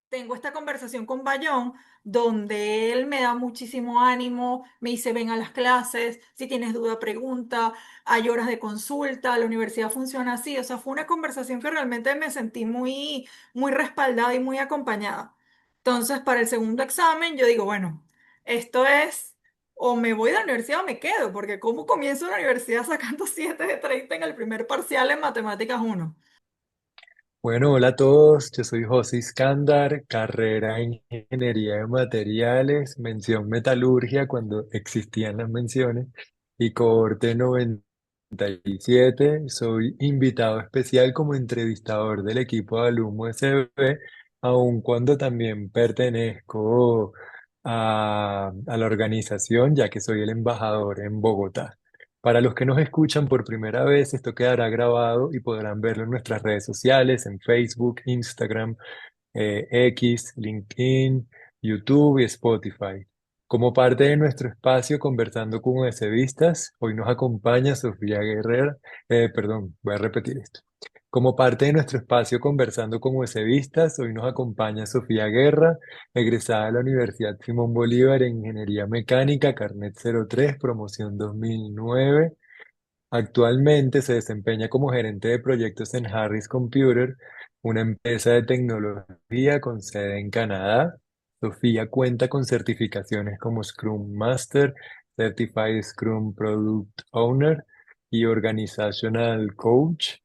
tengo esta conversación con Bayón, donde él me da muchísimo ánimo, me dice, ven a las clases, si tienes duda, pregunta, hay horas de consulta, la universidad funciona así. O sea, fue una conversación que realmente me sentí muy respaldada y muy acompañada. Entonces, para el segundo examen, yo digo, bueno, esto es, o me voy de la universidad o me quedo, porque ¿cómo comienzo la universidad sacando 7 de 30 en el primer parcial en Matemáticas uno? Bueno, hola a todos, yo soy José Iskandar, carrera en Ingeniería de Materiales, mención Metalurgia cuando existían las menciones y cohorte 97. Soy invitado especial como entrevistador del equipo de Alumno SB, aun cuando también pertenezco a la organización, ya que soy el embajador en Bogotá. Para los que nos escuchan por primera vez, esto quedará grabado y podrán verlo en nuestras redes sociales, en Facebook, Instagram, X, LinkedIn, YouTube y Spotify. Como parte de nuestro espacio Conversando con USBistas, hoy nos acompaña Sofía Guerrera, perdón, voy a repetir esto. Como parte de nuestro espacio Conversando con USBistas, hoy nos acompaña Sofía Guerra, egresada de la Universidad Simón Bolívar en Ingeniería Mecánica, Carnet 03, promoción 2009. Actualmente se desempeña como gerente de proyectos en Harris Computer, una empresa de tecnología con sede en Canadá. Sofía cuenta con certificaciones como Scrum Master, Certified Scrum Product Owner y Organizational Coach,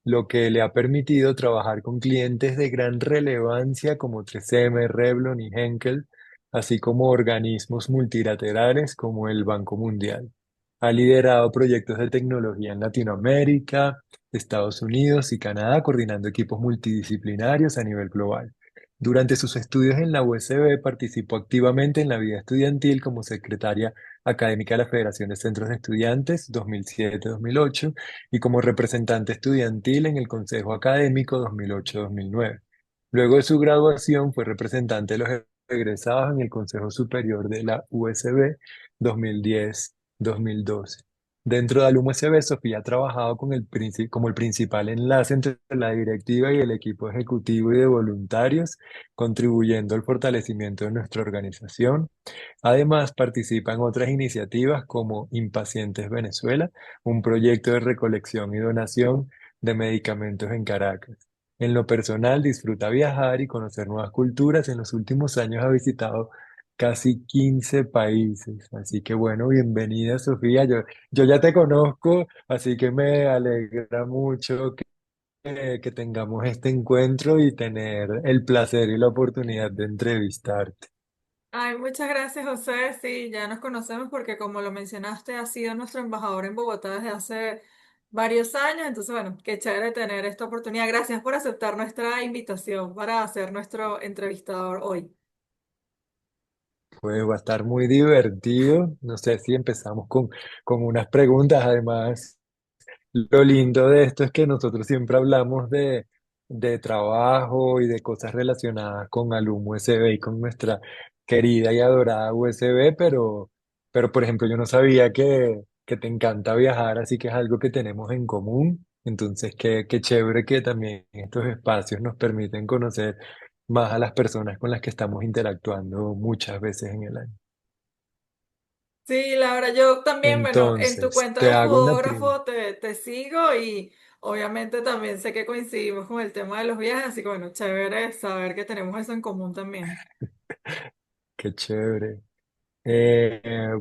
lo que le ha permitido trabajar con clientes de gran relevancia como 3M, Revlon y Henkel, así como organismos multilaterales como el Banco Mundial. Ha liderado proyectos de tecnología en Latinoamérica, Estados Unidos y Canadá, coordinando equipos multidisciplinarios a nivel global. Durante sus estudios en la USB participó activamente en la vida estudiantil como secretaria académica de la Federación de Centros de Estudiantes 2007-2008 y como representante estudiantil en el Consejo Académico 2008-2009. Luego de su graduación fue representante de los egresados en el Consejo Superior de la USB 2010-2012. Dentro de Alumno SB, Sofía ha trabajado con como el principal enlace entre la directiva y el equipo ejecutivo y de voluntarios, contribuyendo al fortalecimiento de nuestra organización. Además, participa en otras iniciativas como Impacientes Venezuela, un proyecto de recolección y donación de medicamentos en Caracas. En lo personal, disfruta viajar y conocer nuevas culturas. En los últimos años ha visitado casi 15 países. Así que bueno, bienvenida Sofía. Yo ya te conozco, así que me alegra mucho que tengamos este encuentro y tener el placer y la oportunidad de entrevistarte. Ay, muchas gracias, José. Sí, ya nos conocemos porque como lo mencionaste, ha sido nuestro embajador en Bogotá desde hace varios años. Entonces, bueno, qué chévere tener esta oportunidad. Gracias por aceptar nuestra invitación para ser nuestro entrevistador hoy. Pues va a estar muy divertido. No sé si empezamos con unas preguntas. Además, lo lindo de esto es que nosotros siempre hablamos de trabajo y de cosas relacionadas con Alumno USB y con nuestra querida y adorada USB, pero por ejemplo, yo no sabía que te encanta viajar, así que es algo que tenemos en común. Entonces, qué chévere que también estos espacios nos permiten conocer más a las personas con las que estamos interactuando muchas veces en el año. Sí, Laura, yo también, bueno, en tu Entonces, cuenta te de hago una primera. fotógrafo te sigo y obviamente también sé que coincidimos con el tema de los viajes, así que bueno, chévere saber que tenemos eso en común también. Qué chévere.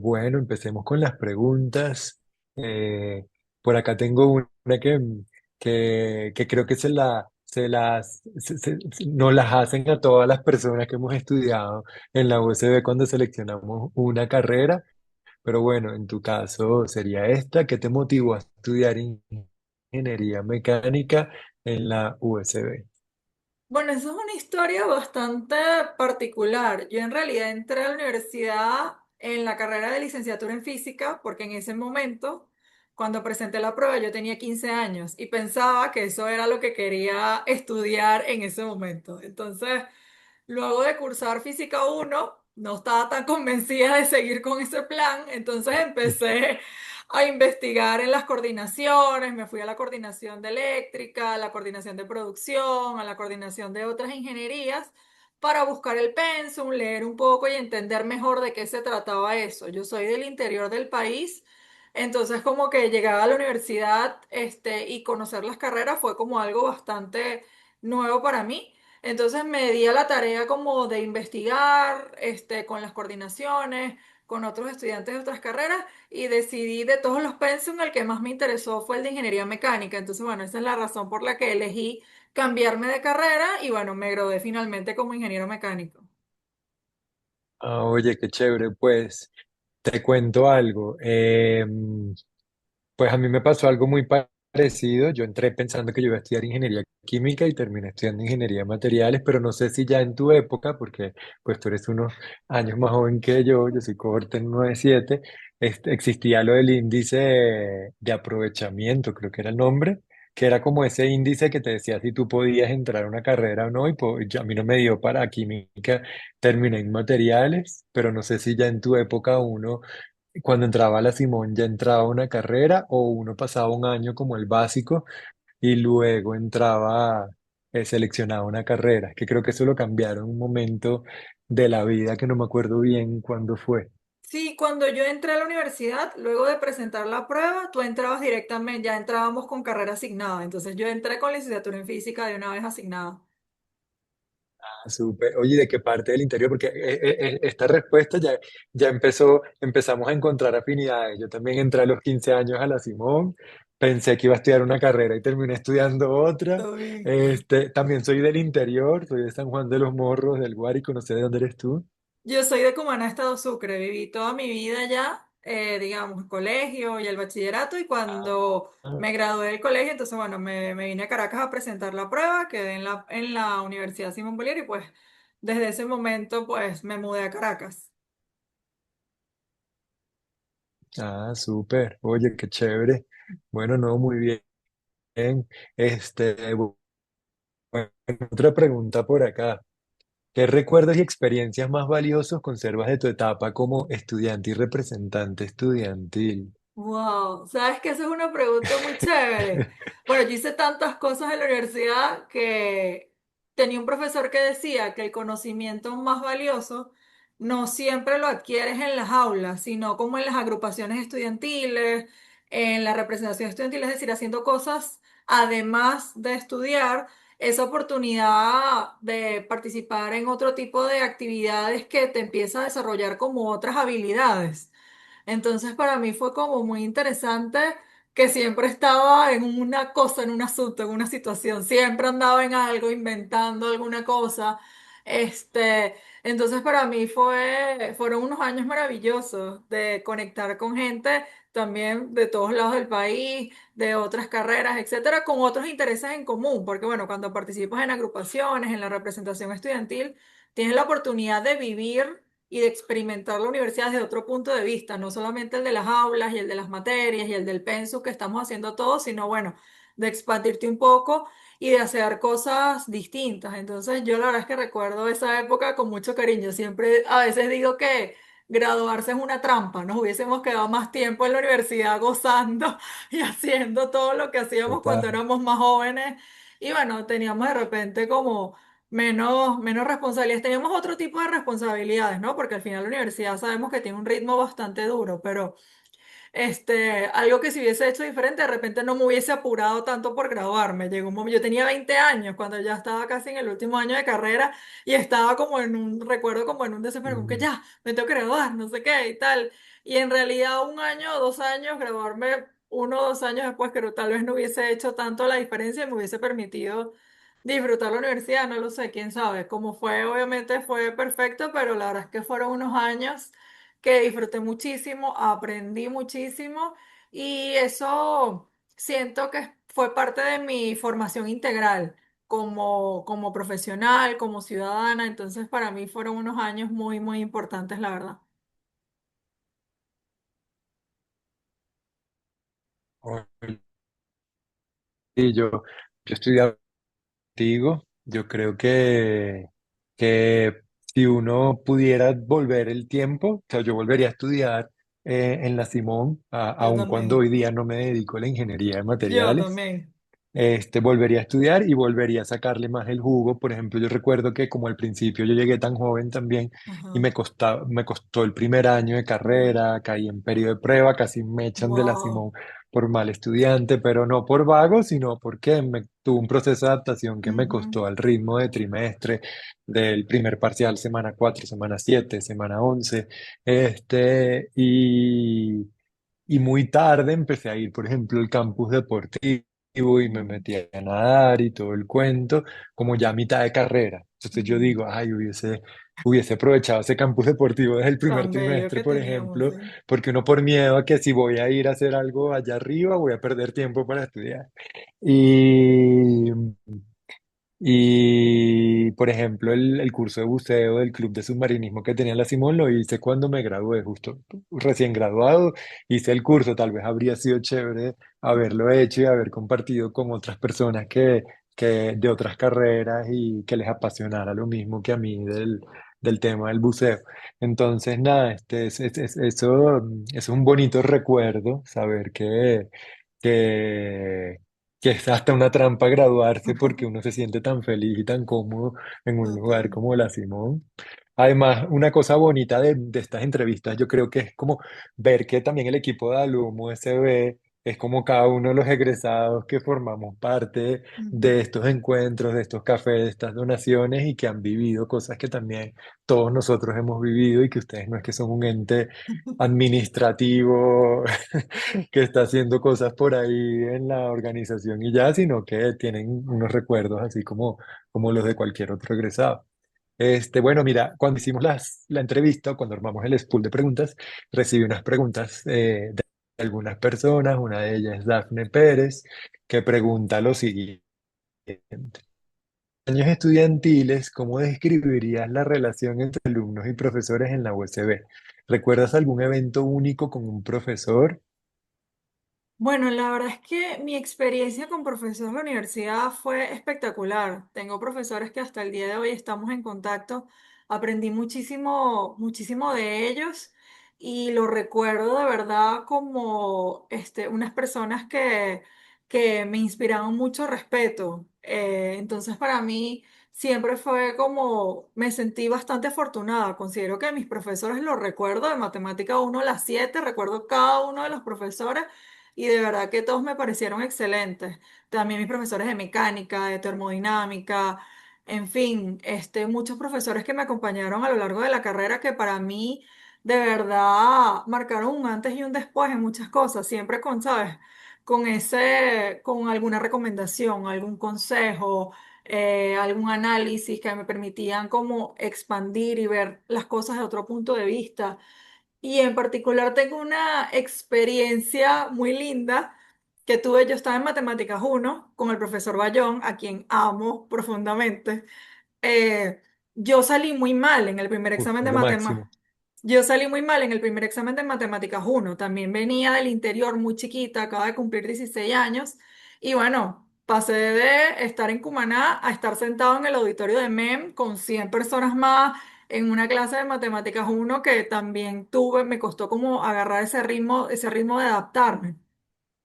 Bueno, empecemos con las preguntas. Eh, por acá tengo una que creo que nos las hacen a todas las personas que hemos estudiado en la USB cuando seleccionamos una carrera, pero bueno, en tu caso sería esta. ¿Qué te motivó a estudiar ingeniería mecánica en la USB? Bueno, eso es una historia bastante particular. Yo en realidad entré a la universidad en la carrera de licenciatura en física porque en ese momento, cuando presenté la prueba, yo tenía 15 años y pensaba que eso era lo que quería estudiar en ese momento. Entonces, luego de cursar Física uno no estaba tan convencida de seguir con ese plan, entonces empecé a investigar en las coordinaciones, me fui a la coordinación de eléctrica, a la coordinación de producción, a la coordinación de otras ingenierías, para buscar el pensum, leer un poco y entender mejor de qué se trataba eso. Yo soy del interior del país, entonces como que llegar a la universidad, y conocer las carreras fue como algo bastante nuevo para mí. Entonces me di a la tarea como de investigar, con las coordinaciones, con otros estudiantes de otras carreras y decidí de todos los pensum el que más me interesó fue el de ingeniería mecánica. Entonces, bueno, esa es la razón por la que elegí cambiarme de carrera y bueno, me gradué finalmente como ingeniero mecánico. Ah, oye, qué chévere, pues te cuento algo. Pues a mí me pasó algo muy parecido. Yo entré pensando que yo iba a estudiar ingeniería química y terminé estudiando ingeniería de materiales, pero no sé si ya en tu época, porque pues tú eres unos años más joven que yo soy cohorte 97, existía lo del índice de aprovechamiento, creo que era el nombre, que era como ese índice que te decía si tú podías entrar a una carrera o no, y a mí no me dio para química, terminé en materiales, pero no sé si ya en tu época uno cuando entraba a la Simón ya entraba a una carrera o uno pasaba un año como el básico y luego entraba, seleccionaba una carrera, que creo que eso lo cambiaron en un momento de la vida que no me acuerdo bien cuándo fue. Sí, cuando yo entré a la universidad, luego de presentar la prueba, tú entrabas directamente, ya entrábamos con carrera asignada. Entonces yo entré con licenciatura en física de una vez asignada. Ah, súper. Oye, ¿de qué parte del interior? Porque esta respuesta ya empezamos a encontrar afinidades. Yo también entré a los 15 años a la Simón, pensé que iba a estudiar una carrera y terminé estudiando otra. Todo bien. También soy del interior, soy de San Juan de los Morros, del Guárico, no sé de dónde eres tú. Yo soy de Cumaná, Estado Sucre. Viví toda mi vida allá, digamos, el colegio y el bachillerato. Y cuando Ah, me gradué del colegio, entonces, bueno, me vine a Caracas a presentar la prueba, quedé en la Universidad Simón Bolívar y pues desde ese momento, pues me mudé a Caracas. súper. Oye, qué chévere. Bueno, no, muy bien. Bueno, otra pregunta por acá. ¿Qué recuerdos y experiencias más valiosos conservas de tu etapa como estudiante y representante estudiantil? Wow, sabes que esa es una pregunta muy chévere. Bueno, yo hice tantas cosas en la universidad que tenía un profesor que decía que el conocimiento más valioso no siempre lo adquieres en las aulas, sino como en las agrupaciones estudiantiles, en la representación estudiantil, es decir, haciendo cosas además de estudiar, esa oportunidad de participar en otro tipo de actividades que te empieza a desarrollar como otras habilidades. Entonces para mí fue como muy interesante que siempre estaba en una cosa, en un asunto, en una situación, siempre andaba en algo, inventando alguna cosa. Entonces para mí fueron unos años maravillosos de conectar con gente también de todos lados del país, de otras carreras, etcétera, con otros intereses en común, porque bueno, cuando participas en agrupaciones, en la representación estudiantil, tienes la oportunidad de vivir y de experimentar la universidad desde otro punto de vista, no solamente el de las aulas y el de las materias y el del penso que estamos haciendo todos, sino bueno, de expandirte un poco y de hacer cosas distintas. Entonces yo la verdad es que recuerdo esa época con mucho cariño. Siempre a veces digo que graduarse es una trampa, nos hubiésemos quedado más tiempo en la universidad gozando y haciendo todo lo que hacíamos cuando Total. éramos más jóvenes. Y bueno, teníamos de repente como menos responsabilidades. Teníamos otro tipo de responsabilidades, ¿no? Porque al final la universidad sabemos que tiene un ritmo bastante duro, pero algo que si hubiese hecho diferente, de repente no me hubiese apurado tanto por graduarme. Llegó un momento, yo tenía 20 años cuando ya estaba casi en el último año de carrera y estaba como recuerdo como en un desespero, como que Mm. ya, me tengo que graduar, no sé qué y tal. Y en realidad un año o 2 años, graduarme 1 o 2 años después, que tal vez no hubiese hecho tanto la diferencia y me hubiese permitido disfrutar la universidad, no lo sé, quién sabe. Como fue, obviamente fue perfecto, pero la verdad es que fueron unos años que disfruté muchísimo, aprendí muchísimo y eso siento que fue parte de mi formación integral como profesional, como ciudadana. Entonces para mí fueron unos años muy, muy importantes, la verdad. Oye, y yo estudiaba contigo, yo creo que si uno pudiera volver el tiempo, o sea, yo volvería a estudiar en la Simón, Yo aun cuando también, hoy día no me dedico a la ingeniería de yo materiales. también. volvería a estudiar y volvería a sacarle más el jugo. Por ejemplo, yo recuerdo que como al principio yo llegué tan joven también y Ajá. me costó el primer año de carrera, caí en periodo de prueba, casi me echan de la Wow. Simón por mal estudiante, pero no por vago, sino porque tuve un proceso de adaptación que me Ujú, costó al ritmo de trimestre, del primer parcial, semana 4 semana 7 semana 11 y muy tarde empecé a ir, por ejemplo, al campus deportivo y me ujú, metí a nadar y todo el cuento, como ya a mitad de carrera. Entonces yo ujú. digo, ay, hubiese aprovechado ese campus deportivo desde el primer Tan bello trimestre, que por teníamos, ejemplo, sí. porque uno por miedo a que si voy a ir a hacer algo allá arriba, voy a perder tiempo para estudiar. Y, y, por ejemplo, el curso de buceo del Club de Submarinismo que tenía en la Simón lo hice cuando me gradué, justo recién graduado, hice el curso, tal vez habría sido chévere haberlo hecho y haber compartido con otras personas que de otras carreras y que les apasionara lo mismo que a mí del tema del buceo. Entonces, nada, eso es un bonito recuerdo, saber que, que es hasta una trampa graduarse porque uno se siente tan feliz y tan cómodo en un lugar Total. como la Simón. Además, una cosa bonita de estas entrevistas, yo creo que es como ver que también el equipo de Alumo SB es como cada uno de los egresados que formamos parte de Ujú. estos encuentros, de estos cafés, de estas donaciones y que han vivido cosas que también todos nosotros hemos vivido y que ustedes no es que son un ente administrativo que está haciendo cosas por ahí en la organización y ya, sino que tienen unos recuerdos así como los de cualquier otro egresado. Bueno, mira, cuando hicimos la entrevista, cuando armamos el spool de preguntas, recibí unas preguntas de algunas personas, una de ellas es Dafne Pérez, que pregunta lo siguiente. Años estudiantiles, ¿cómo describirías la relación entre alumnos y profesores en la USB? ¿Recuerdas algún evento único con un profesor? Bueno, la verdad es que mi experiencia con profesores de la universidad fue espectacular. Tengo profesores que hasta el día de hoy estamos en contacto. Aprendí muchísimo, muchísimo de ellos y lo recuerdo de verdad como unas personas que me inspiraron mucho respeto. Entonces, para mí siempre fue como, me sentí bastante afortunada. Considero que mis profesores los recuerdo de matemática 1 a las 7, recuerdo cada uno de los profesores y de verdad que todos me parecieron excelentes. También mis profesores de mecánica, de termodinámica, en fin, muchos profesores que me acompañaron a lo largo de la carrera que para mí de verdad marcaron un antes y un después en muchas cosas, siempre con, ¿sabes? Con alguna recomendación, algún consejo, algún análisis que me permitían como expandir y ver las cosas de otro punto de vista. Y en particular tengo una experiencia muy linda que tuve. Yo estaba en Matemáticas 1 con el profesor Bayón, a quien amo profundamente. Eh, yo salí muy mal en el primer Uf, examen de lo matemáticas. máximo. Yo salí muy mal en el primer examen de Matemáticas 1. También venía del interior muy chiquita, acaba de cumplir 16 años. Y bueno, pasé de estar en Cumaná a estar sentado en el auditorio de MEM con 100 personas más en una clase de Matemáticas 1 que también tuve, me costó como agarrar ese ritmo de adaptarme.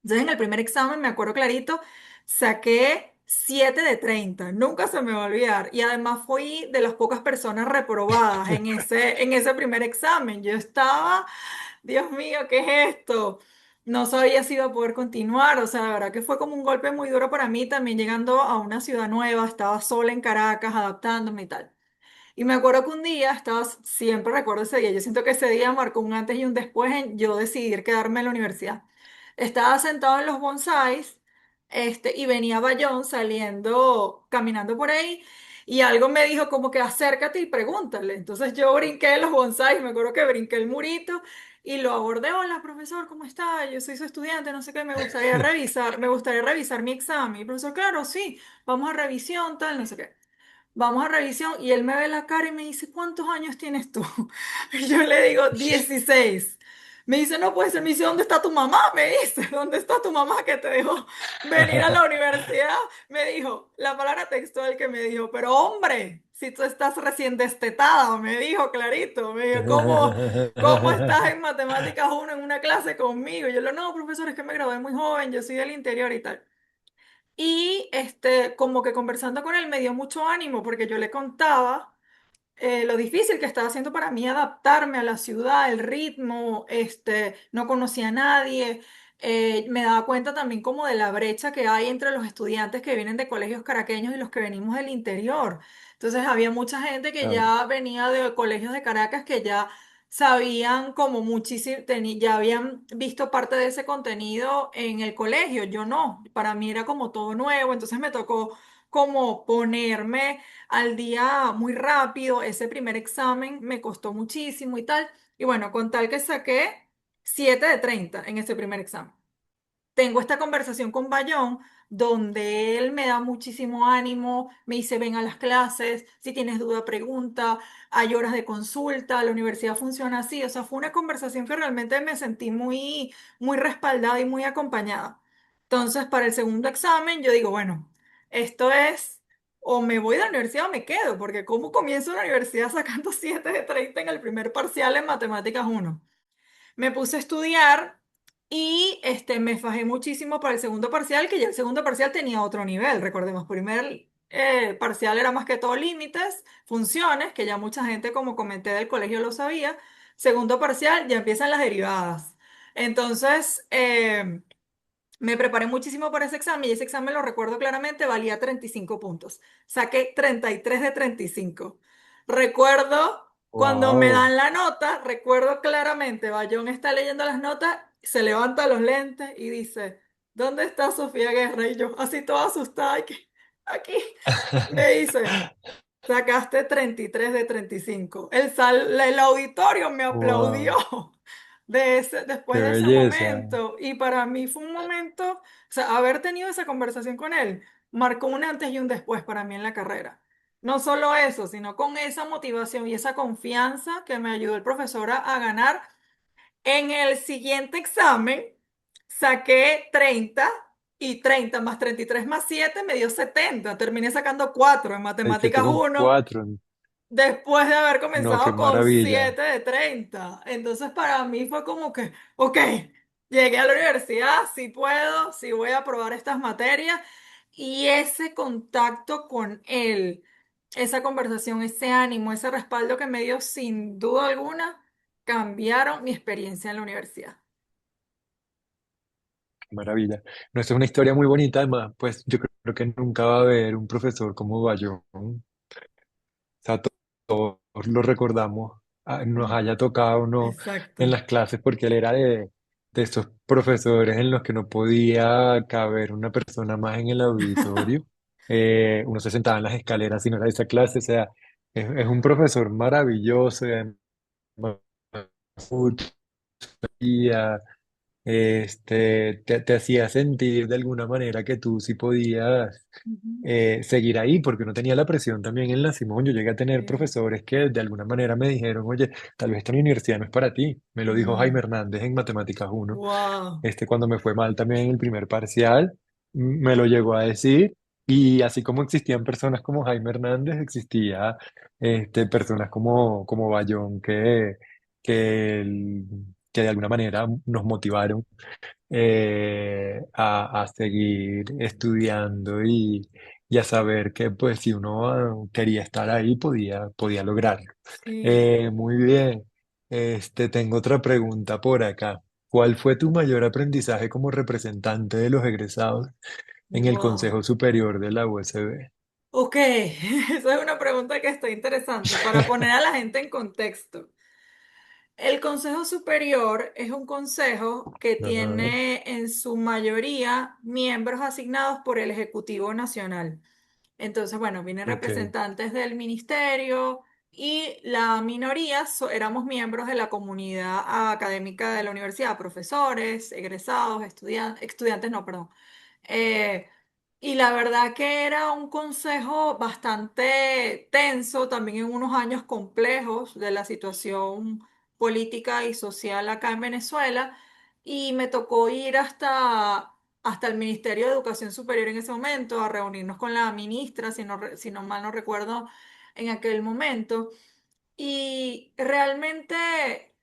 Entonces, en el primer examen, me acuerdo clarito, saqué 7 de 30. Nunca se me va a olvidar. Y además fui de las pocas personas reprobadas en ese primer examen. Yo estaba, Dios mío, ¿qué es esto? No sabía si iba a poder continuar. O sea, la verdad que fue como un golpe muy duro para mí también llegando a una ciudad nueva. Estaba sola en Caracas, adaptándome y tal. Y me acuerdo que un día estaba, siempre recuerdo ese día, yo siento que ese día marcó un antes y un después en yo decidir quedarme en la universidad. Estaba sentado en los bonsáis, y venía Bayón saliendo, caminando por ahí, y algo me dijo como que acércate y pregúntale. Entonces yo brinqué en los bonsáis, me acuerdo que brinqué el murito y lo abordé, hola profesor, ¿cómo está? Yo soy su estudiante, no sé qué, me gustaría revisar mi examen. Y el profesor, claro, sí, vamos a revisión, tal, no sé qué. Vamos a revisión y él me ve la cara y me dice, ¿cuántos años tienes tú? Y yo le digo, 16. Me dice, no puede ser. Me dice, ¿dónde está tu mamá? Me dice, ¿dónde está tu mamá que te dejó venir a la universidad? Me dijo, la palabra textual que me dijo, pero hombre, si tú estás recién destetada, me dijo clarito. Me dijo, ¿cómo estás en matemáticas uno en una clase conmigo? Y yo le digo, no, profesor, es que me gradué muy joven, yo soy del interior y tal. Y como que conversando con él me dio mucho ánimo porque yo le contaba lo difícil que estaba haciendo para mí adaptarme a la ciudad, el ritmo, no conocía a nadie. Me daba cuenta también como de la brecha que hay entre los estudiantes que vienen de colegios caraqueños y los que venimos del interior. Entonces había mucha gente que Claro. ya venía de colegios de Caracas que ya sabían como muchísimo, ya habían visto parte de ese contenido en el colegio. Yo no, para mí era como todo nuevo, entonces me tocó como ponerme al día muy rápido. Ese primer examen me costó muchísimo y tal. Y bueno, con tal que saqué 7 de 30 en ese primer examen. Tengo esta conversación con Bayón donde él me da muchísimo ánimo, me dice ven a las clases, si tienes duda pregunta, hay horas de consulta, la universidad funciona así, o sea, fue una conversación que realmente me sentí muy, muy respaldada y muy acompañada. Entonces, para el segundo examen, yo digo, bueno, esto es, o me voy de la universidad o me quedo, porque ¿cómo comienzo la universidad sacando 7 de 30 en el primer parcial en matemáticas uno? Me puse a estudiar y me fajé muchísimo para el segundo parcial, que ya el segundo parcial tenía otro nivel. Recordemos, primer parcial era más que todo límites, funciones, que ya mucha gente, como comenté, del colegio lo sabía. Segundo parcial ya empiezan las derivadas. Entonces, me preparé muchísimo para ese examen y ese examen lo recuerdo claramente, valía 35 puntos. Saqué 33 de 35. Recuerdo cuando me Wow. dan la nota, recuerdo claramente, Bayón está leyendo las notas, se levanta los lentes y dice, ¿dónde está Sofía Guerra? Y yo, así toda asustada, y que, aquí, me dice, sacaste 33 de 35. El auditorio me aplaudió Wow. después Qué de ese belleza. momento. Y para mí fue un momento, o sea, haber tenido esa conversación con él marcó un antes y un después para mí en la carrera. No solo eso, sino con esa motivación y esa confianza que me ayudó el profesor a ganar. En el siguiente examen saqué 30 y 30 más 33 más 7 me dio 70. Terminé sacando 4 en Te hiciste matemáticas con uno. cuatro. Después de haber No, qué comenzado con maravilla. 7 de 30. Entonces para mí fue como que, ok, llegué a la universidad, sí puedo, sí voy a aprobar estas materias. Y ese contacto con él, esa conversación, ese ánimo, ese respaldo que me dio sin duda alguna, cambiaron mi experiencia en la universidad. Qué maravilla. No, esto es una historia muy bonita, además, pues yo creo que nunca va a haber un profesor como Bayón. O sea, todos lo recordamos, nos haya tocado o no en Exacto. las clases, porque él era de esos profesores en los que no podía caber una persona más en el auditorio. Uno se sentaba en las escaleras y no era esa clase, o sea, es un profesor maravilloso y además mucha empatía, te hacía sentir de alguna manera que tú sí podías Ujú. seguir ahí, porque uno tenía la presión también en la Simón. Yo llegué a tener Sí. profesores que de alguna manera me dijeron, oye, tal vez esta universidad no es para ti. Me lo dijo Jaime Mm. Hernández en Matemáticas uno. Wow. Cuando me fue mal también en el primer parcial, me lo llegó a decir. Y así como existían personas como Jaime Hernández, existía personas como Bayón que, que de alguna manera nos motivaron a seguir estudiando y a saber que pues si uno quería estar ahí podía lograrlo. Sí. Muy bien. Tengo otra pregunta por acá. ¿Cuál fue tu mayor aprendizaje como representante de los egresados en el Wow. Consejo Superior de la USB? Ok, esa es una pregunta que está interesante para poner a la gente en contexto. El Consejo Superior es un consejo que Ajá, tiene en su mayoría miembros asignados por el Ejecutivo Nacional. Entonces, bueno, vienen ok, representantes del ministerio y la minoría éramos miembros de la comunidad académica de la universidad, profesores, egresados, estudiantes, no, perdón. Eh, y la verdad que era un consejo bastante tenso, también en unos años complejos de la situación política y social acá en Venezuela. Y me tocó ir hasta el Ministerio de Educación Superior en ese momento, a reunirnos con la ministra, si no mal no recuerdo, en aquel momento. Y realmente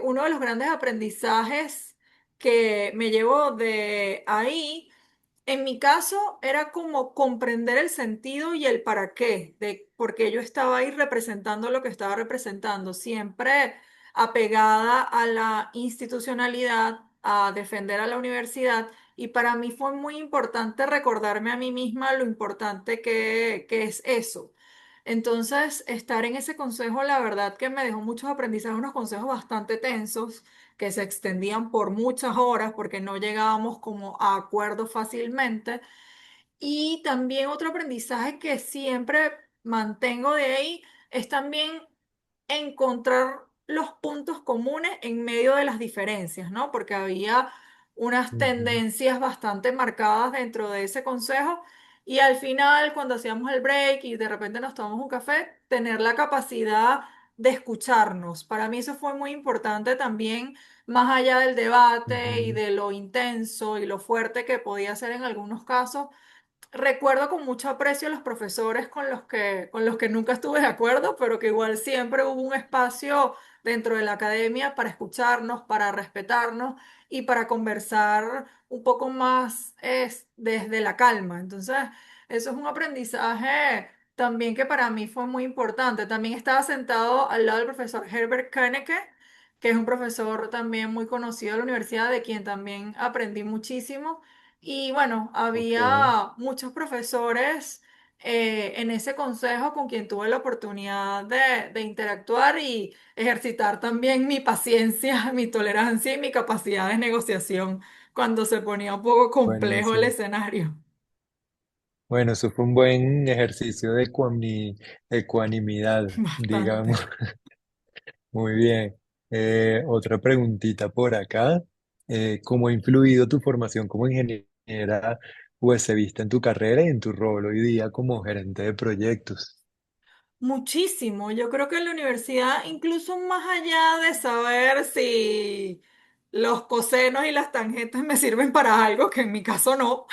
uno de los grandes aprendizajes que me llevó de ahí En mi caso era como comprender el sentido y el para qué, de por qué yo estaba ahí representando lo que estaba representando, siempre apegada a la institucionalidad, a defender a la universidad. Y para mí fue muy importante recordarme a mí misma lo importante que es eso. Entonces, estar en ese consejo, la verdad que me dejó muchos aprendizajes, unos consejos bastante tensos que se extendían por muchas horas porque no llegábamos como a acuerdos fácilmente. Y también otro aprendizaje que siempre mantengo de ahí es también encontrar los puntos comunes en medio de las diferencias, ¿no? Porque había unas Ujú, tendencias bastante marcadas dentro de ese consejo y al final, cuando hacíamos el break y de repente nos tomamos un café, tener la capacidad de escucharnos. Para mí eso fue muy importante también, más allá del debate y ujú. de lo intenso y lo fuerte que podía ser en algunos casos. Recuerdo con mucho aprecio a los profesores con los que nunca estuve de acuerdo, pero que igual siempre hubo un espacio dentro de la academia para escucharnos, para respetarnos y para conversar un poco más desde la calma. Entonces, eso es un aprendizaje también que para mí fue muy importante. También estaba sentado al lado del profesor Herbert Könnecke, que es un profesor también muy conocido de la universidad, de quien también aprendí muchísimo. Y bueno, Ok, había muchos profesores en ese consejo con quien tuve la oportunidad de interactuar y ejercitar también mi paciencia, mi tolerancia y mi capacidad de negociación cuando se ponía un poco complejo el buenísimo. escenario. Bueno, eso fue un buen ejercicio de ecuanimidad, digamos. Bastante. Muy bien. Otra preguntita por acá. ¿Cómo ha influido tu formación como ingeniera USBista en tu carrera y en tu rol hoy día como gerente de proyectos? Muchísimo. Yo creo que en la universidad, incluso más allá de saber si los cosenos y las tangentes me sirven para algo, que en mi caso no,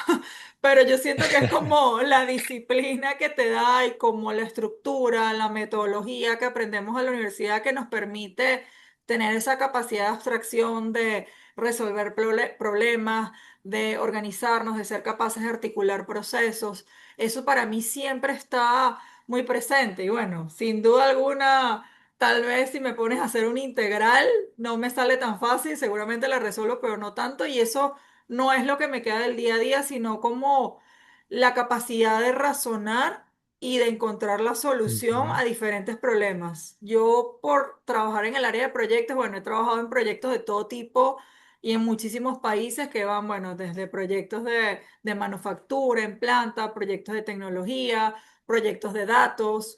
pero yo siento que es como la disciplina que te da y como la estructura, la metodología que aprendemos en la universidad que nos permite tener esa capacidad de abstracción, de resolver problemas, de organizarnos, de ser capaces de articular procesos. Eso para mí siempre está muy presente. Y bueno, sin duda alguna, tal vez si me pones a hacer un integral, no me sale tan fácil, seguramente la resuelvo, pero no tanto. Y eso no es lo que me queda del día a día, sino como la capacidad de razonar y de encontrar la solución Ujú, a diferentes problemas. Yo por trabajar en el área de proyectos, bueno, he trabajado en proyectos de todo tipo. Y en muchísimos países que van, bueno, desde proyectos de manufactura en planta, proyectos de tecnología, proyectos de datos,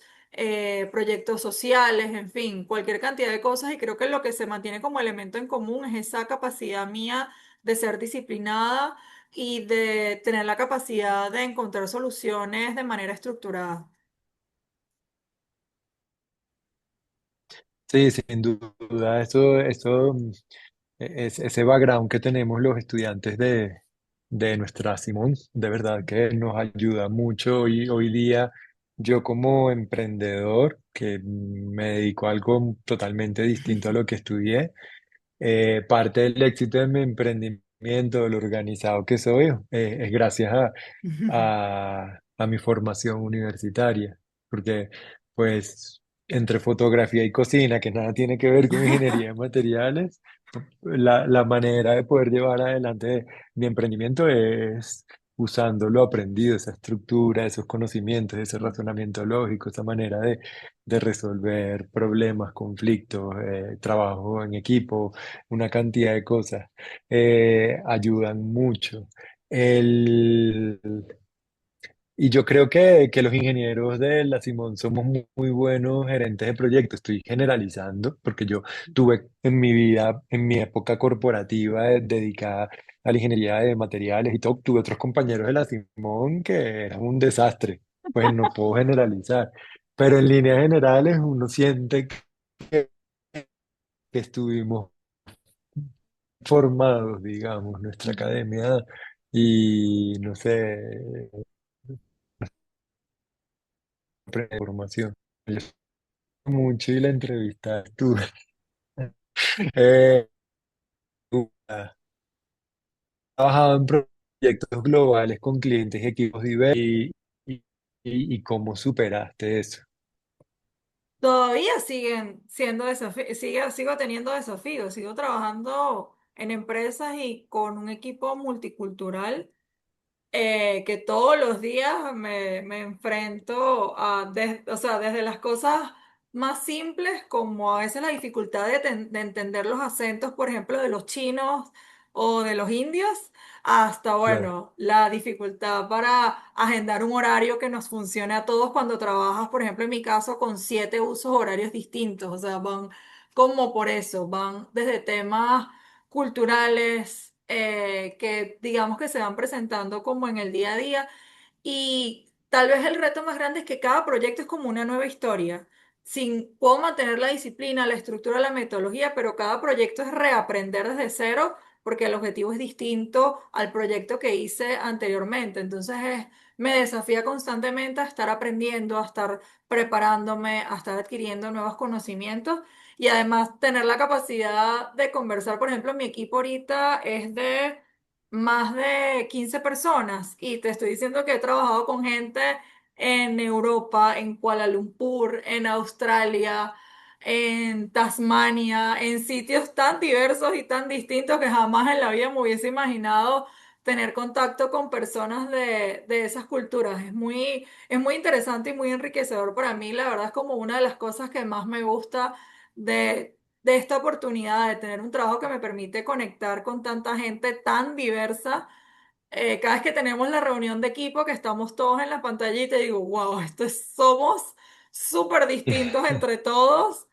proyectos sociales, en fin, cualquier cantidad de cosas. Y creo que lo que se mantiene como elemento en común es esa capacidad mía de ser disciplinada y de tener la capacidad de encontrar soluciones de manera estructurada. sí, sin duda, ese background que tenemos los estudiantes de nuestra Simón, de verdad que nos ayuda mucho hoy día. Yo como emprendedor, que me dedico a algo totalmente distinto a lo que estudié, parte del éxito de mi emprendimiento, de lo organizado que soy, es gracias a mi formación universitaria, porque pues entre fotografía y cocina, que nada tiene que ver con ingeniería de materiales, la manera de poder llevar adelante mi emprendimiento es usando lo aprendido, esa estructura, esos conocimientos, ese razonamiento lógico, esa manera de resolver problemas, conflictos, trabajo en equipo, una cantidad de cosas, ayudan mucho. El, y yo creo que los ingenieros de la Simón somos muy buenos gerentes de proyectos. Estoy generalizando porque yo tuve en mi vida, en mi época corporativa dedicada a la ingeniería de materiales y todo, tuve otros compañeros de la Simón que eran un desastre. Pues no puedo generalizar, pero en líneas generales uno siente que estuvimos formados, digamos, nuestra academia y no sé, formación. Mucho y la entrevista tú. Eh, tú, ¿has trabajado en proyectos? proyectos globales con clientes y equipos diversos y, y cómo superaste eso. Todavía siguen siendo desafíos, sigo teniendo desafíos, sigo trabajando en empresas y con un equipo multicultural que todos los días me enfrento a, o sea, desde las cosas más simples como a veces la dificultad de entender los acentos, por ejemplo, de los chinos o de los indios, hasta, Claro. bueno, la dificultad para agendar un horario que nos funcione a todos cuando trabajas, por ejemplo, en mi caso, con 7 usos horarios distintos, o sea, van como por eso, van desde temas culturales que digamos que se van presentando como en el día a día y tal vez el reto más grande es que cada proyecto es como una nueva historia. Puedo mantener la disciplina, la estructura, la metodología, pero cada proyecto es reaprender desde cero porque el objetivo es distinto al proyecto que hice anteriormente. Entonces me desafía constantemente a estar aprendiendo, a estar preparándome, a estar adquiriendo nuevos conocimientos y además tener la capacidad de conversar. Por ejemplo, mi equipo ahorita es de más de 15 personas y te estoy diciendo que he trabajado con gente en Europa, en Kuala Lumpur, en Australia, en Tasmania, en sitios tan diversos y tan distintos que jamás en la vida me hubiese imaginado tener contacto con personas de esas culturas. Es muy interesante y muy enriquecedor para mí. La verdad es como una de las cosas que más me gusta de esta oportunidad de tener un trabajo que me permite conectar con tanta gente tan diversa. Cada vez que tenemos la reunión de equipo, que estamos todos en la pantalla y te digo, wow, somos súper distintos entre todos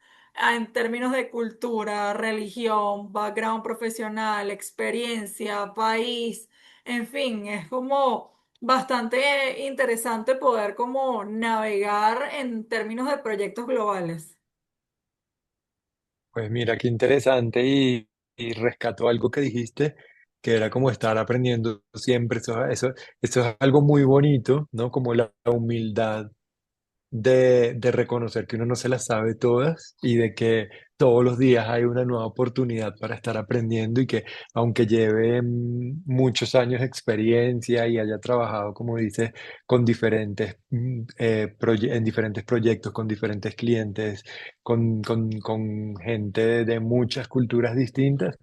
en términos de cultura, religión, background profesional, experiencia, país, en fin, es como bastante interesante poder como navegar en términos de proyectos globales. Pues mira, qué interesante y rescató algo que dijiste, que era como estar aprendiendo siempre. Eso es algo muy bonito, ¿no? Como la humildad de reconocer que uno no se las sabe todas y de que todos los días hay una nueva oportunidad para estar aprendiendo y que aunque lleve muchos años de experiencia y haya trabajado, como dices, con diferentes, en diferentes proyectos, con diferentes clientes, con gente de muchas culturas distintas,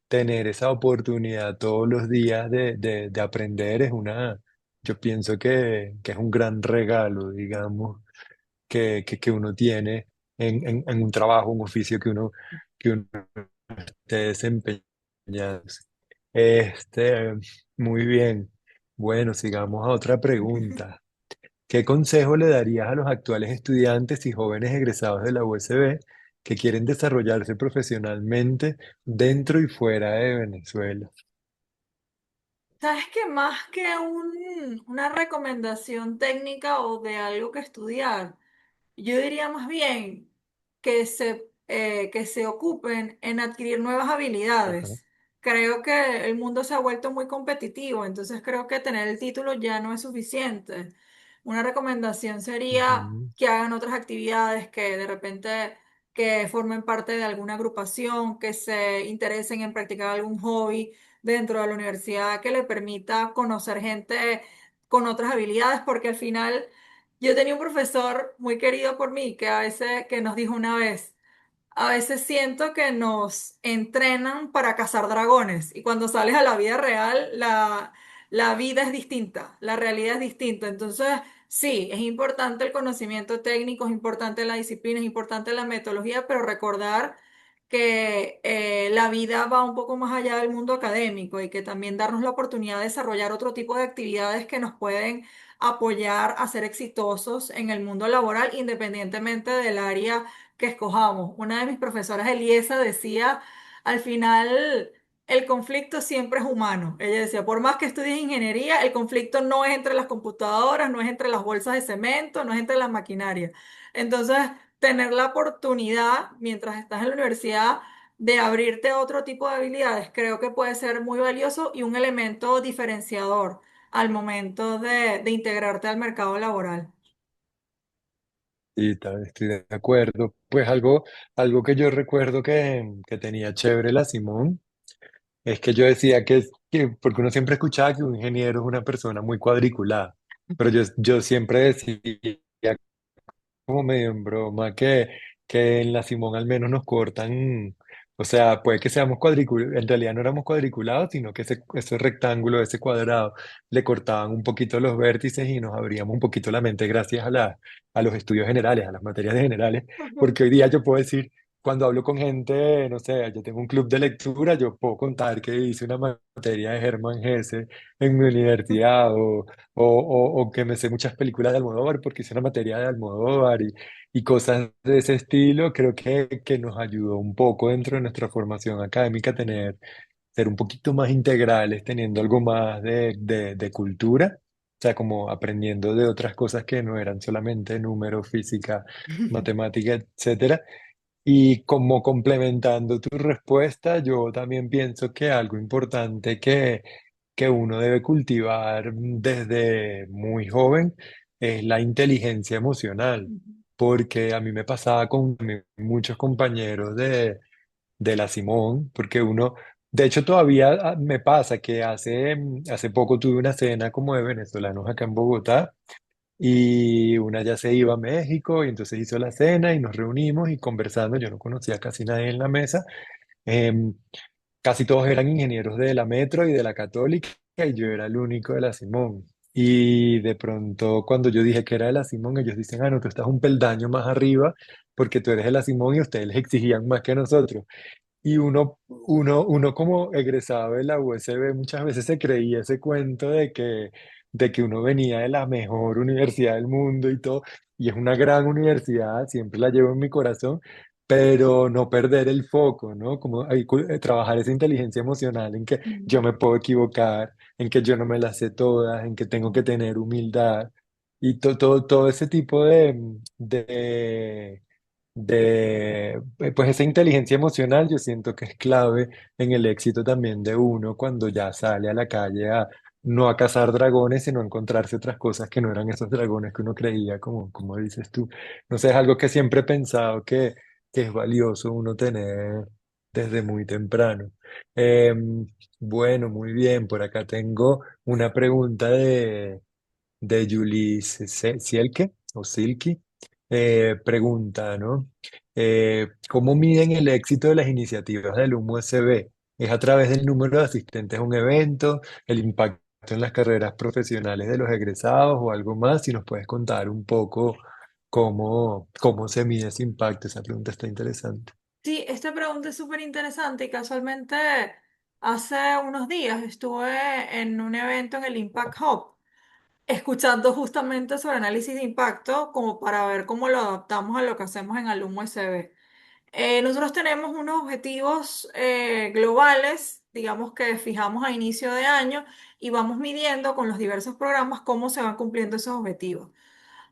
tener esa oportunidad todos los días de aprender es yo pienso que es un gran regalo, digamos que uno tiene en un trabajo, un oficio que uno esté desempeñando. Este, muy bien. Bueno, sigamos a otra pregunta. ¿Qué consejo le darías a los actuales estudiantes y jóvenes egresados de la USB que quieren desarrollarse profesionalmente dentro y fuera de Venezuela? ¿Sabes qué? Más que una recomendación técnica o de algo que estudiar, yo diría más bien que se ocupen en adquirir nuevas Ajá. habilidades. Creo que el mundo se ha vuelto muy competitivo, entonces creo que tener el título ya no es suficiente. Una recomendación sería Ujú. que hagan otras actividades, que de repente que formen parte de alguna agrupación, que se interesen en practicar algún hobby dentro de la universidad que le permita conocer gente con otras habilidades, porque al final yo tenía un profesor muy querido por mí que a veces que nos dijo una vez, a veces siento que nos entrenan para cazar dragones y cuando sales a la vida real, la vida es distinta, la realidad es distinta. Entonces, sí, es importante el conocimiento técnico, es importante la disciplina, es importante la metodología, pero recordar que la vida va un poco más allá del mundo académico y que también darnos la oportunidad de desarrollar otro tipo de actividades que nos pueden apoyar a ser exitosos en el mundo laboral, independientemente del área que escojamos. Una de mis profesoras, Eliesa, decía, al final, el conflicto siempre es humano. Ella decía, por más que estudies ingeniería, el conflicto no es entre las computadoras, no es entre las bolsas de cemento, no es entre las maquinarias. Entonces, tener la oportunidad, mientras estás en la universidad, de abrirte a otro tipo de habilidades, creo que puede ser muy valioso y un elemento diferenciador al momento de integrarte al mercado laboral. Y también estoy de acuerdo. Pues algo que yo recuerdo que tenía chévere la Simón es que yo decía que porque uno siempre escuchaba que un ingeniero es una persona muy cuadriculada, pero yo siempre decía como medio en broma que en la Simón al menos nos cortan, o sea, puede que seamos cuadriculados, en realidad no éramos cuadriculados, sino que ese rectángulo, ese cuadrado, le cortaban un poquito los vértices y nos abríamos un poquito la mente gracias a los estudios generales, a las materias generales, Ujú, porque hoy día yo puedo decir, cuando hablo con gente, no sé, yo tengo un club de lectura, yo puedo contar que hice una materia de Hermann Hesse en mi universidad o que me sé muchas películas de Almodóvar porque hice una materia de Almodóvar y cosas de ese estilo, creo que nos ayudó un poco dentro de nuestra formación académica a ser un poquito más integrales, teniendo algo más de cultura, o sea, como aprendiendo de otras cosas que no eran solamente números, física, matemática, etcétera. Y como complementando tu respuesta, yo también pienso que algo importante que uno debe cultivar desde muy joven es la inteligencia emocional, ujú, porque a mí me pasaba con muchos compañeros de la Simón, porque uno, de hecho todavía me pasa que hace poco tuve una cena como de venezolanos acá en Bogotá y una ya se iba a México y entonces hizo la cena y nos reunimos y conversando, yo no conocía casi nadie en la mesa. em, Casi todos eran ingenieros de la Metro y de la Católica y yo era el único de la Simón. Y de pronto cuando yo dije que era de la Simón, ellos dicen, ah, no, tú estás un peldaño más arriba porque tú eres de la Simón y ustedes les exigían más que a nosotros. Y uno como egresado de la USB muchas veces se creía ese cuento de que uno venía de la mejor universidad del mundo y todo, y es una gran universidad, siempre la llevo en mi corazón, pero no perder el foco, ¿no? Como trabajar esa inteligencia emocional en que yo me puedo equivocar, en que yo no me las sé todas, en que tengo que tener humildad y todo ese tipo pues esa inteligencia emocional yo siento que es clave en el éxito también de uno cuando ya sale a la calle a no a cazar dragones, sino a encontrarse otras cosas que no eran esos dragones que uno creía, como dices tú. No sé, es algo que siempre he pensado que es valioso uno tener desde muy temprano. Bueno, muy bien, por acá tengo una pregunta de Julie Sielke o Silky. Pregunta, ¿no? ¿Cómo miden el éxito de las iniciativas del USB? ¿Es a través del número de asistentes a un evento, el impacto en las carreras profesionales de los egresados o algo más? Si nos puedes contar un poco cómo se mide ese impacto, esa pregunta está interesante. Sí, esta pregunta es súper interesante y casualmente hace unos días estuve en un evento en el Impact Hub, escuchando justamente sobre análisis de impacto como para ver cómo lo adaptamos a lo que hacemos en Alumno USB. Nosotros tenemos unos objetivos globales, digamos que fijamos a inicio de año y vamos midiendo con los diversos programas cómo se van cumpliendo esos objetivos.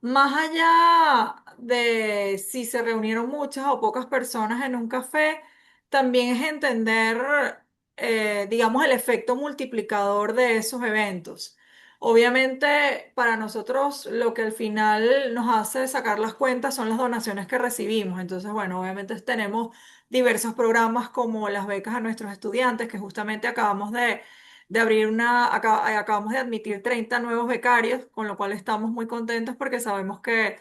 Más allá de si se reunieron muchas o pocas personas en un café, también es entender, digamos, el efecto multiplicador de esos eventos. Obviamente, para nosotros lo que al final nos hace sacar las cuentas son las donaciones que recibimos. Entonces, bueno, obviamente tenemos diversos programas como las becas a nuestros estudiantes, que justamente de abrir acabamos de admitir 30 nuevos becarios, con lo cual estamos muy contentos porque sabemos que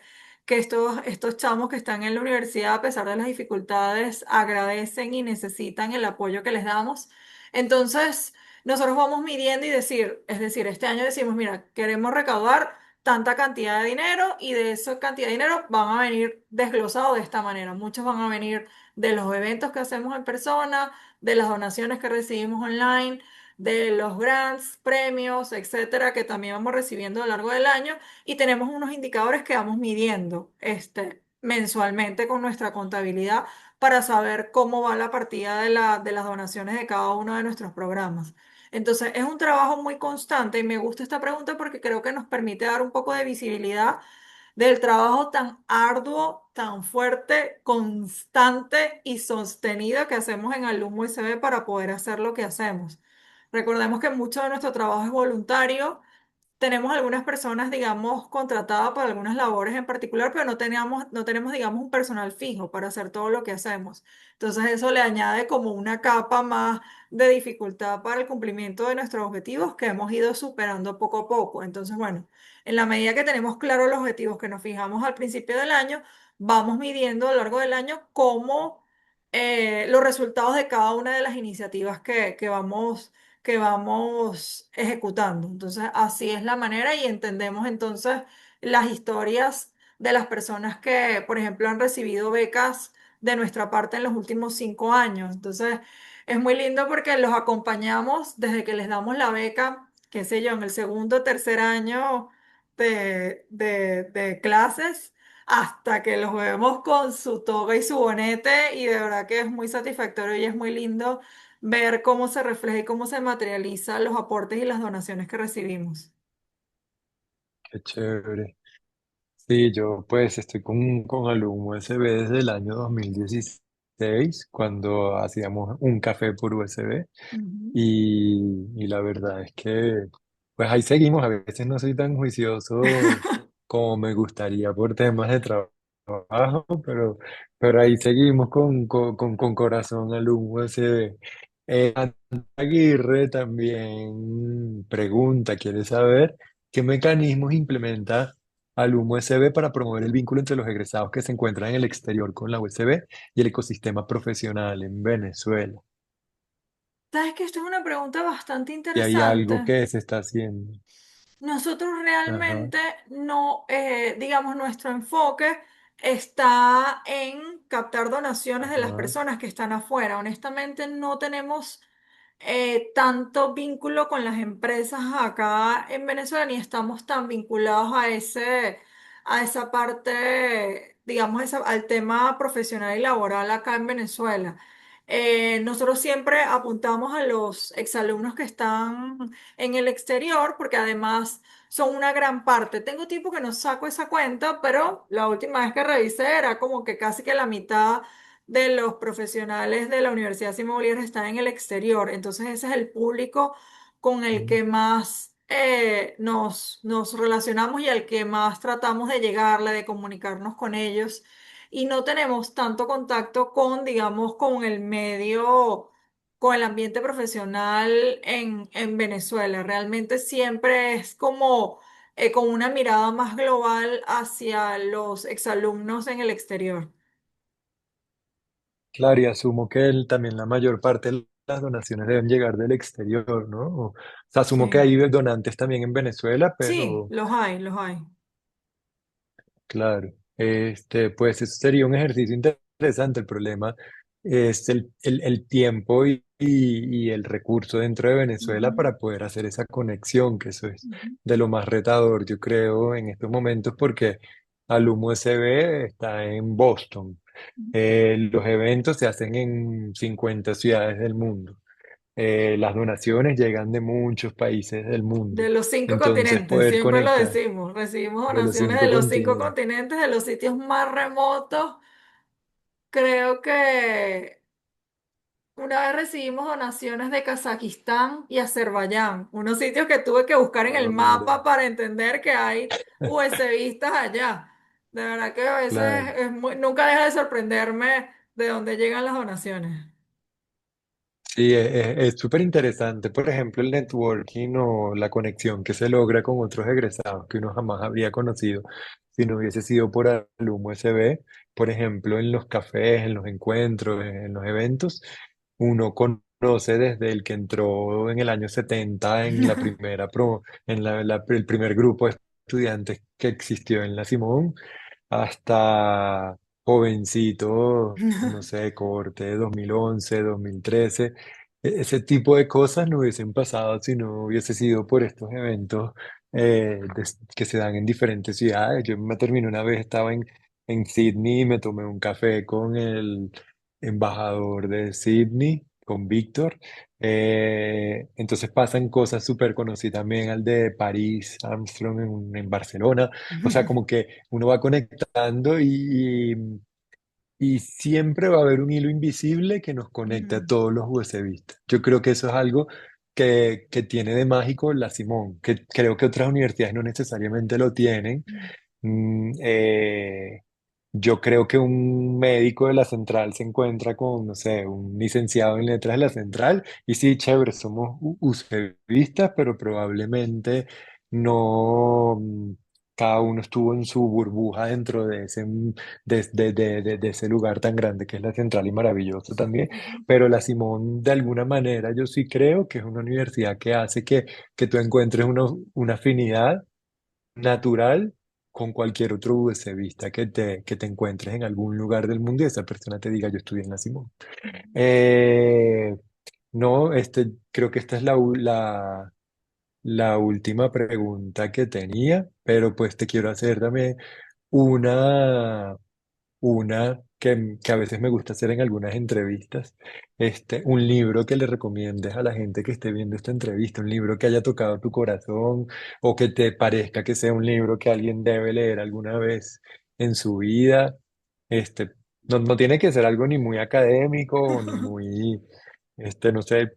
estos chamos que están en la universidad, a pesar de las dificultades, agradecen y necesitan el apoyo que les damos. Entonces, nosotros vamos midiendo y es decir, este año decimos, mira, queremos recaudar tanta cantidad de dinero y de esa cantidad de dinero van a venir desglosados de esta manera. Muchos van a venir de los eventos que hacemos en persona, de las donaciones que recibimos online, de los grants, premios, etcétera, que también vamos recibiendo a lo largo del año y tenemos unos indicadores que vamos midiendo mensualmente con nuestra contabilidad para saber cómo va la partida de las donaciones de cada uno de nuestros programas. Entonces, es un trabajo muy constante y me gusta esta pregunta porque creo que nos permite dar un poco de visibilidad del trabajo tan arduo, tan fuerte, constante y sostenido que hacemos en Alumno USB para poder hacer lo que hacemos. Recordemos que mucho de nuestro trabajo es voluntario tenemos algunas personas, digamos, contratadas para algunas labores en particular, pero no tenemos, digamos, un personal fijo para hacer todo lo que hacemos. Entonces eso le añade como una capa más de dificultad para el cumplimiento de nuestros objetivos que hemos ido superando poco a poco. Entonces, bueno, en la medida que tenemos claros los objetivos que nos fijamos al principio del año, vamos midiendo a lo largo del año cómo los resultados de cada una de las iniciativas que vamos ejecutando. Entonces, así es la manera y entendemos entonces las historias de las personas que, por ejemplo, han recibido becas de nuestra parte en los últimos 5 años. Entonces, es muy lindo porque los acompañamos desde que les damos la beca, qué sé yo, en el segundo o tercer año de clases hasta que los vemos con su toga y su bonete y de verdad que es muy satisfactorio y es muy lindo ver cómo se refleja y cómo se materializa los aportes y las donaciones que recibimos. Qué chévere. Sí, yo pues estoy con Alum USB desde el año 2016, cuando hacíamos un café por USB. Ujú. Y la verdad es que, pues ahí seguimos. A veces no soy tan juicioso como me gustaría por temas de trabajo, pero ahí seguimos con corazón al USB. Aguirre también pregunta, quiere saber qué mecanismos implementa Alum USB para promover el vínculo entre los egresados que se encuentran en el exterior con la USB y el ecosistema profesional en Venezuela. ¿Sabes que esto es una pregunta bastante Y hay algo interesante? que se está haciendo. Nosotros Ajá, realmente no, digamos, nuestro enfoque está en captar donaciones de las ajá. personas que están afuera. Honestamente, no tenemos tanto vínculo con las empresas acá en Venezuela, ni estamos tan vinculados a esa parte, digamos, al tema profesional y laboral acá en Venezuela. Nosotros siempre apuntamos a los exalumnos que están en el exterior, porque además son una gran parte. Tengo tiempo que no saco esa cuenta, pero la última vez que revisé era como que casi que la mitad de los profesionales de la Universidad Simón Bolívar están en el exterior. Entonces ese es el público con el Mm. que más nos relacionamos y al que más tratamos de llegarle, de comunicarnos con ellos. Y no tenemos tanto contacto con, digamos, con el medio, con el ambiente profesional en Venezuela. Realmente siempre es como con una mirada más global hacia los exalumnos en el exterior. Claro, y asumo que también la mayor parte de las donaciones deben llegar del exterior, ¿no? O sea, asumo que Sí. hay donantes también en Venezuela, Sí, pero los hay, los hay. claro, pues eso sería un ejercicio interesante. El problema es el tiempo y el recurso dentro de Venezuela Ujú, para poder hacer esa conexión, que eso es ujú, de lo más retador, yo creo, en estos momentos, porque Alum USB está en Boston. Los eventos se hacen en 50 ciudades del mundo. Las donaciones llegan de muchos países del mundo. de los cinco Entonces, continentes, poder siempre lo conectar decimos. Recibimos de los donaciones de cinco los cinco continentes. continentes, de los sitios más remotos. Creo que una vez recibimos donaciones de Kazajistán y Azerbaiyán, unos sitios que tuve que buscar en el Ah, mira, mapa para entender que hay USBistas allá. De verdad que a veces claro. nunca deja de sorprenderme de dónde llegan las donaciones. Sí, es súper interesante, por ejemplo, el networking o la conexión que se logra con otros egresados que uno jamás habría conocido si no hubiese sido por Alum USB. Por ejemplo, en los cafés, en los encuentros, en los eventos, uno conoce desde el que entró en el año 70 en la primera el primer grupo de estudiantes que existió en la Simón, hasta jovencito, no sé, corte 2011, 2013. Ese tipo de cosas no hubiesen pasado si no hubiese sido por estos eventos que se dan en diferentes ciudades. Yo me terminé una vez, estaba en Sydney y me tomé un café con el embajador de Sydney, con Víctor. Entonces pasan cosas súper, conocí también al de París, Armstrong en Barcelona. O sea, como que uno va conectando y siempre va a haber un hilo invisible que nos conecte a Ujú. todos los USBistas. Yo creo que eso es algo que tiene de mágico la Simón, que creo que otras universidades no necesariamente lo tienen. Mm, yo creo que un médico de la central se encuentra con, no sé, un licenciado en letras de la central y sí, chévere, somos UCBistas, pero probablemente no, cada uno estuvo en su burbuja dentro de ese, de ese lugar tan grande que es la central y maravilloso también. Ujú. Pero la Simón, de alguna manera, yo sí creo que es una universidad que hace que tú encuentres una afinidad natural con cualquier otro USBista que te encuentres en algún lugar del mundo y esa persona te diga, yo estudié en la Simón. Eh, no, creo que esta es la última pregunta que tenía, pero pues te quiero hacer también una, que a veces me gusta hacer en algunas entrevistas, un libro que le recomiendes a la gente que esté viendo esta entrevista, un libro que haya tocado tu corazón o que te parezca que sea un libro que alguien debe leer alguna vez en su vida. No tiene que ser algo ni muy académico ni muy, no sé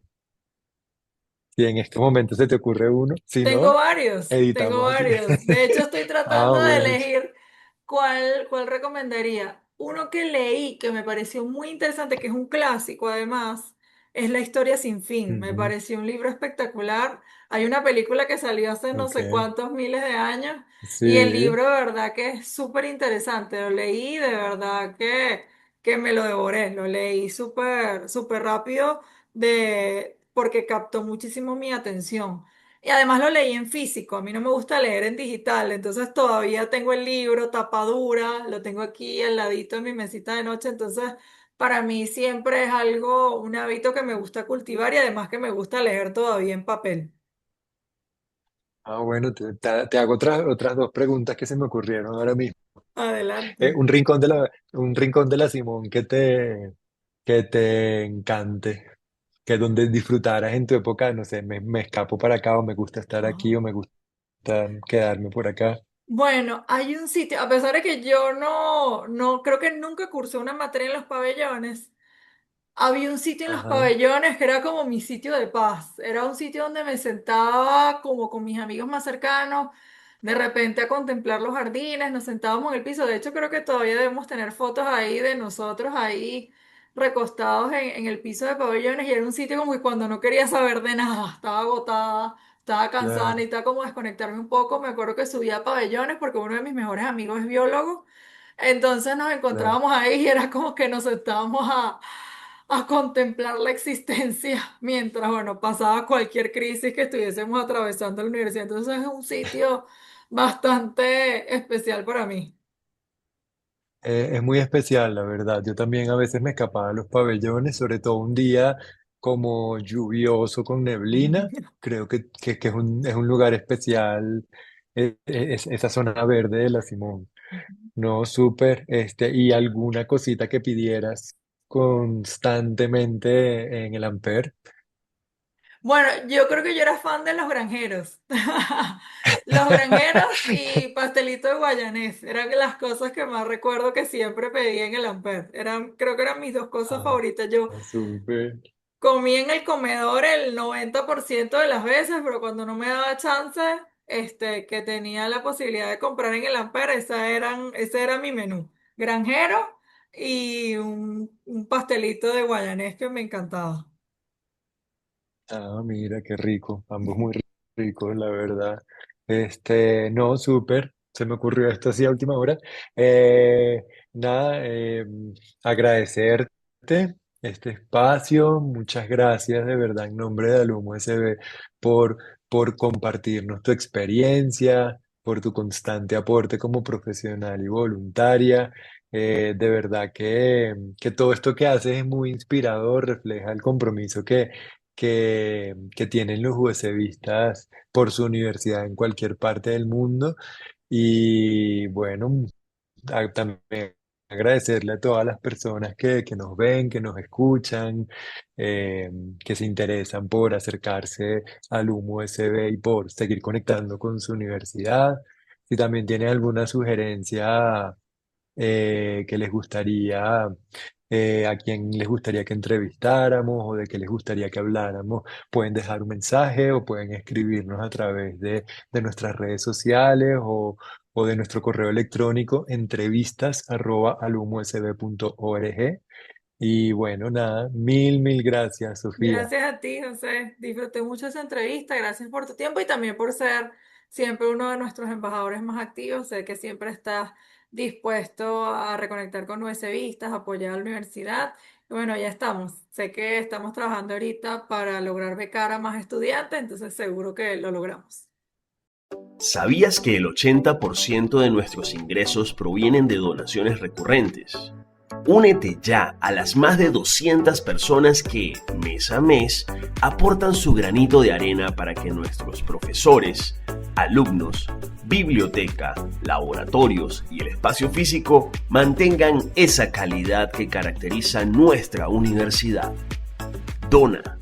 si en este momento se te ocurre uno, si Tengo no, varios, tengo editamos aquí. varios. De hecho, estoy Ah, tratando de bueno. elegir cuál recomendaría. Uno que leí que me pareció muy interesante, que es un clásico además, es La historia sin fin. Me Ujú. pareció un libro espectacular. Hay una película que salió hace no Ok, sé cuántos miles de años y el sí. libro de verdad que es súper interesante. Lo leí de verdad que me lo devoré. Lo leí súper, súper rápido porque captó muchísimo mi atención. Y además lo leí en físico, a mí no me gusta leer en digital, entonces todavía tengo el libro, tapadura, lo tengo aquí al ladito en mi mesita de noche, entonces para mí siempre es algo, un hábito que me gusta cultivar y además que me gusta leer todavía en papel. Ah, bueno, te hago otras dos preguntas que se me ocurrieron ahora mismo. Adelante. Un rincón de la Simón que te encante, que donde disfrutaras en tu época, no sé, me escapo para acá o me gusta estar aquí o me gusta quedarme por acá. Bueno, hay un sitio, a pesar de que yo no creo que nunca cursé una materia en los pabellones. Había un sitio en los Ajá, pabellones que era como mi sitio de paz. Era un sitio donde me sentaba como con mis amigos más cercanos, de repente a contemplar los jardines, nos sentábamos en el piso. De hecho, creo que todavía debemos tener fotos ahí de nosotros ahí recostados en el piso de pabellones y era un sitio como que cuando no quería saber de nada, estaba agotada, estaba cansada, claro, necesitaba como desconectarme un poco. Me acuerdo que subía a pabellones porque uno de mis mejores amigos es biólogo. Entonces nos claro. encontrábamos ahí y era como que nos sentábamos a contemplar la existencia mientras, bueno, pasaba cualquier crisis que estuviésemos atravesando en la universidad. Entonces es un sitio bastante especial para mí. Es muy especial, la verdad. Yo también a veces me escapaba de los pabellones, sobre todo un día como lluvioso con neblina. Creo que es un lugar especial, esa zona verde de la Simón. No, súper. Y alguna cosita que pidieras constantemente en el Amper. Bueno, yo creo que yo era fan de los granjeros. Los granjeros y pastelito de guayanés eran las cosas que más recuerdo que siempre pedía en el Ampere. Creo que eran mis dos cosas Ah, favoritas. Yo súper. comí en el comedor el 90% de las veces, pero cuando no me daba chance, que tenía la posibilidad de comprar en el Ampere, ese era mi menú. Granjero y un pastelito de guayanés que me encantaba. Ah, mira, qué rico. Ambos muy ricos, la verdad. No, súper. Se me ocurrió esto así a última hora. Eh, nada, agradecerte este espacio. Muchas gracias de verdad en nombre de Alumo SB por, por compartirnos tu experiencia, por tu constante aporte como profesional y voluntaria. De verdad que todo esto que haces es muy inspirador, refleja el compromiso que tienen los USBistas por su universidad en cualquier parte del mundo. Y bueno, también agradecerle a todas las personas que nos ven, que nos escuchan, eh, que se interesan por acercarse al Humo USB y por seguir conectando con su universidad. Si también tienen alguna sugerencia que les gustaría a quién les gustaría que entrevistáramos o de qué les gustaría que habláramos, pueden dejar un mensaje o pueden escribirnos a través de nuestras redes sociales o de nuestro correo electrónico entrevistas@alumusb.org. Y bueno, nada, mil gracias, Sofía. Gracias a ti, José. Disfruté mucho esa entrevista. Gracias por tu tiempo y también por ser siempre uno de nuestros embajadores más activos. Sé que siempre estás dispuesto a reconectar con nuevistas, apoyar a la universidad. Y bueno, ya estamos. Sé que estamos trabajando ahorita para lograr becar a más estudiantes, entonces seguro que lo logramos. ¿Sabías que el 80% de nuestros ingresos provienen de donaciones recurrentes? Únete ya a las más de 200 personas que, mes a mes, aportan su granito de arena para que nuestros profesores, alumnos, biblioteca, laboratorios y el espacio físico mantengan esa calidad que caracteriza nuestra universidad. Dona